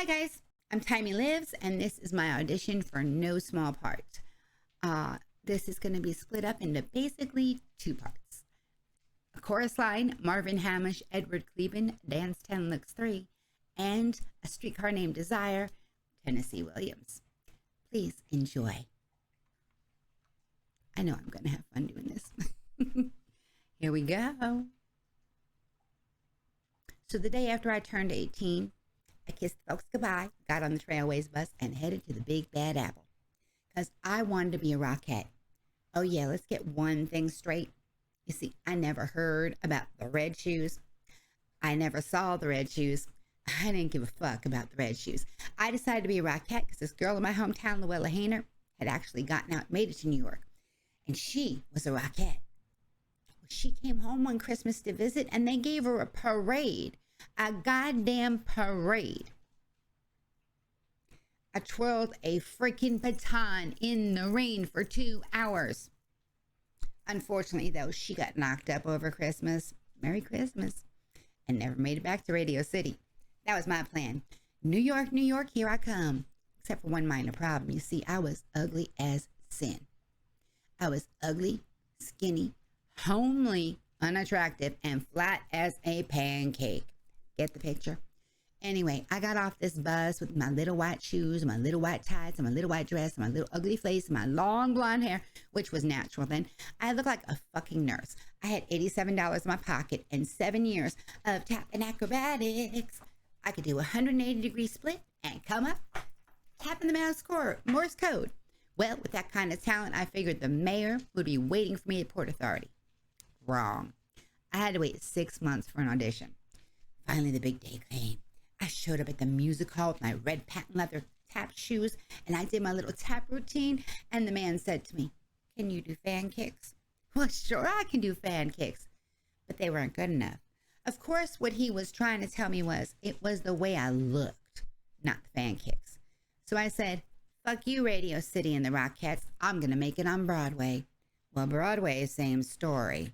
Hi guys, I'm Timey Lives, and this is my audition for No Small Part. This is going to be split up into basically two parts. A chorus line, Marvin Hamlisch, Edward Kleban, Dance 10 Looks 3, and A Streetcar Named Desire, Tennessee Williams. Please enjoy. I know I'm going to have fun doing this. Here we go. So the day after I turned 18, I kissed folks goodbye, got on the Trailways bus, and headed to the Big Bad Apple. Because I wanted to be a rockette. Oh yeah, let's get one thing straight. You see, I never heard about the Red Shoes. I never saw the Red Shoes. I didn't give a fuck about the Red Shoes. I decided to be a rockette because this girl in my hometown, Luella Hayner, had actually gotten out and made it to New York. And she was a rockette. She came home one Christmas to visit, and they gave her a parade. A goddamn parade. I twirled a freaking baton in the rain for 2 hours. Unfortunately, though, she got knocked up over Christmas. Merry Christmas. And never made it back to Radio City. That was my plan. New York, New York, here I come. Except for one minor problem. You see, I was ugly as sin. I was ugly, skinny, homely, unattractive, and flat as a pancake. Get the picture? Anyway, I got off this bus with my little white shoes, my little white tights, and my little white dress, and my little ugly face, and my long blonde hair, which was natural then. I looked like a fucking nurse. I had $87 in my pocket and 7 years of tap and acrobatics. I could do a 180-degree split and come up, tapping the Morse code. Well, with that kind of talent, I figured the mayor would be waiting for me at Port Authority. Wrong. I had to wait 6 months for an audition. Finally, the big day came. I showed up at the music hall with my red patent leather tap shoes, and I did my little tap routine, and the man said to me, "Can you do fan kicks?" Well, sure, I can do fan kicks, but they weren't good enough. Of course, what he was trying to tell me was it was the way I looked, not the fan kicks. So I said, "Fuck you, Radio City and the Rockettes. I'm going to make it on Broadway." Well, Broadway is same story.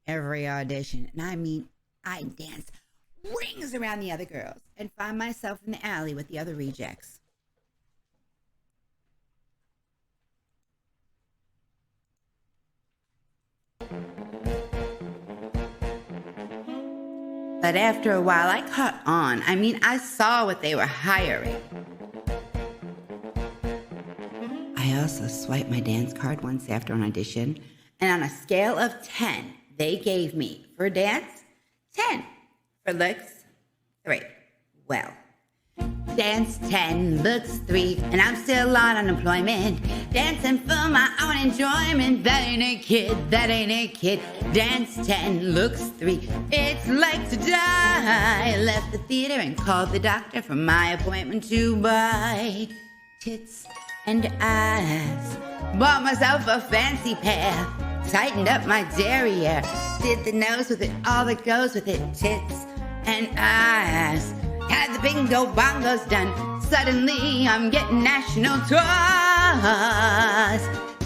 Every audition, and I mean, I danced rings around the other girls and find myself in the alley with the other rejects. But after a while, I caught on. I mean, I saw what they were hiring. I also swiped my dance card once after an audition, and on a scale of 10, they gave me, for dance, 10. For looks, 3. Well, dance 10, looks 3, and I'm still on unemployment. Dancing for my own enjoyment. That ain't a kid, that ain't a kid. Dance 10, looks 3. It's like to die. Left the theater and called the doctor for my appointment to buy tits and ass. Bought myself a fancy pair. Tightened up my derriere. Did the nose with it, all that goes with it. Tits and ass. Had the bingo bongos done. Suddenly I'm getting national tours.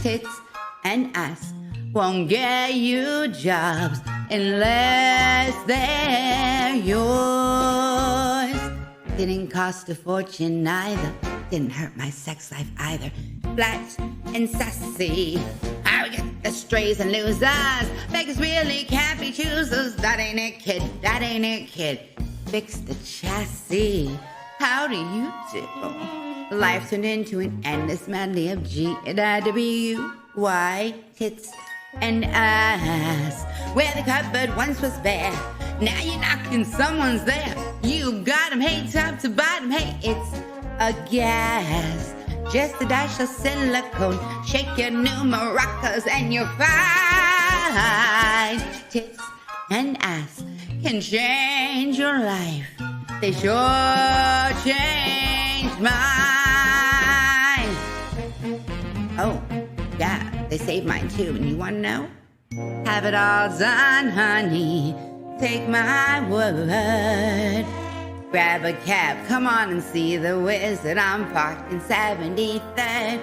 Tits and ass won't get you jobs unless they're yours. Didn't cost a fortune either. Didn't hurt my sex life either. Flat and sassy. I get the strays and losers. Beggars really can't be choosers. That ain't it, kid. That ain't it, kid. Fix the chassis. How do you do? Life turned into an endless medley of G and W. Y, tits and ass. Where the cupboard once was bare. Now you're knocking, someone's there. You got 'em, hey, top to bottom, hey, it's a gas. Just a dash of silicone. Shake your new maracas and you're fine. Tits and ass can change your life. They sure changed mine. Oh, yeah, they saved mine too. And you want to know? Have it all done, honey. Take my word. Grab a cab, come on and see the wizard. I'm parked in 73rd.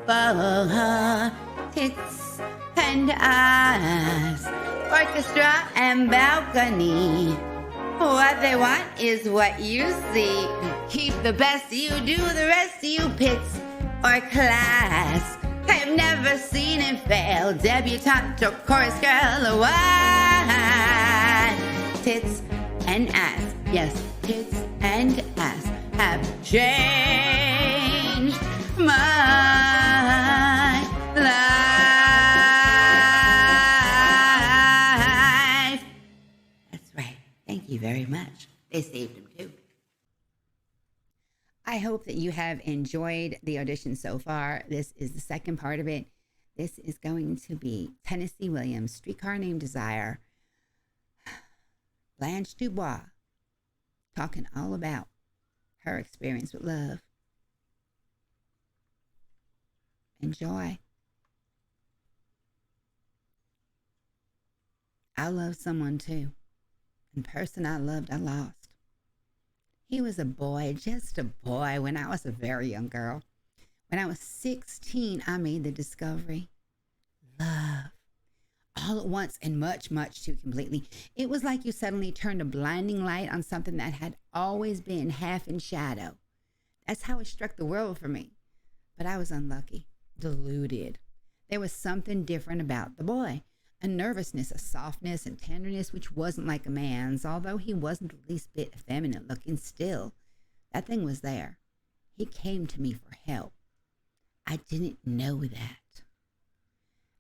For tits and ass, orchestra and balcony. What they want is what you see. Keep the best you do, the rest you pits or class. I've never seen it fail. Debutante or chorus girl, why? Tits and ass, yes, tits and ass have changed my life. That's right. Thank you very much. They saved him too. I hope that you have enjoyed the audition so far. This is the second part of it. This is going to be Tennessee Williams, Streetcar Named Desire. Blanche Dubois talking all about her experience with love. Enjoy. I love someone too. And the person I loved, I lost. He was a boy, just a boy, when I was a very young girl. When I was 16, I made the discovery. Love. All at once and much, much too completely. It was like you suddenly turned a blinding light on something that had always been half in shadow. That's how it struck the world for me. But I was unlucky, deluded. There was something different about the boy. A nervousness, a softness and tenderness which wasn't like a man's, although he wasn't the least bit effeminate looking still. That thing was there. He came to me for help. I didn't know that.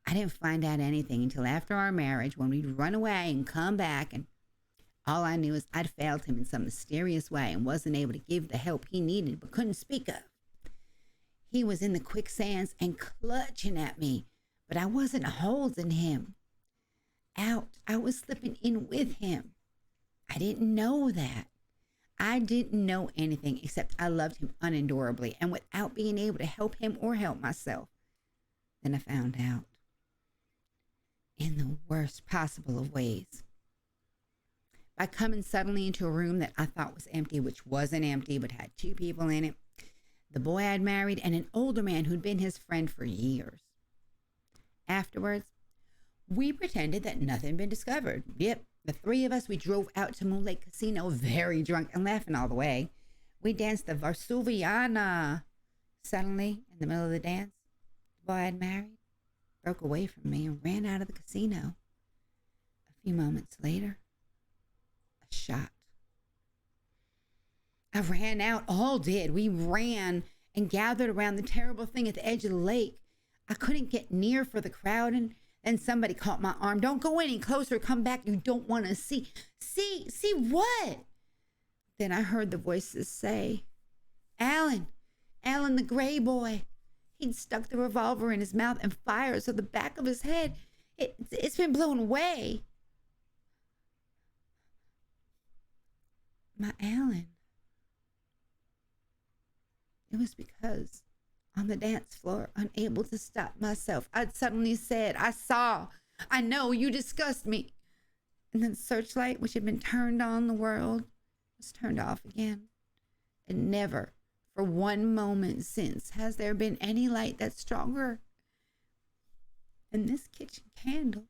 I didn't find out anything until after our marriage, when we'd run away and come back, and all I knew is I'd failed him in some mysterious way and wasn't able to give the help he needed but couldn't speak of. He was in the quicksands and clutching at me, but I wasn't holding him. I was slipping in with him. I didn't know that. I didn't know anything except I loved him unendurably and without being able to help him or help myself. Then I found out. In the worst possible of ways. By coming suddenly into a room that I thought was empty, which wasn't empty but had two people in it, the boy I'd married and an older man who'd been his friend for years. Afterwards, we pretended that nothing had been discovered. Yep, the three of us, we drove out to Moon Lake Casino very drunk and laughing all the way. We danced the Varsuviana. Suddenly, in the middle of the dance, the boy I'd married broke away from me and ran out of the casino. A few moments later, a shot. I ran out, all did. We ran and gathered around the terrible thing at the edge of the lake. I couldn't get near for the crowd, and somebody caught my arm. Don't go any closer. Come back. You don't want to see. See what? Then I heard the voices say, Alan the gray boy. He'd stuck the revolver in his mouth and fired, so the back of his head, it's been blown away. My Alan. It was because on the dance floor, unable to stop myself, I'd suddenly said, I know, you disgust me. And then the searchlight, which had been turned on the world, was turned off again. And never, for one moment since, has there been any light that's stronger than this kitchen candle.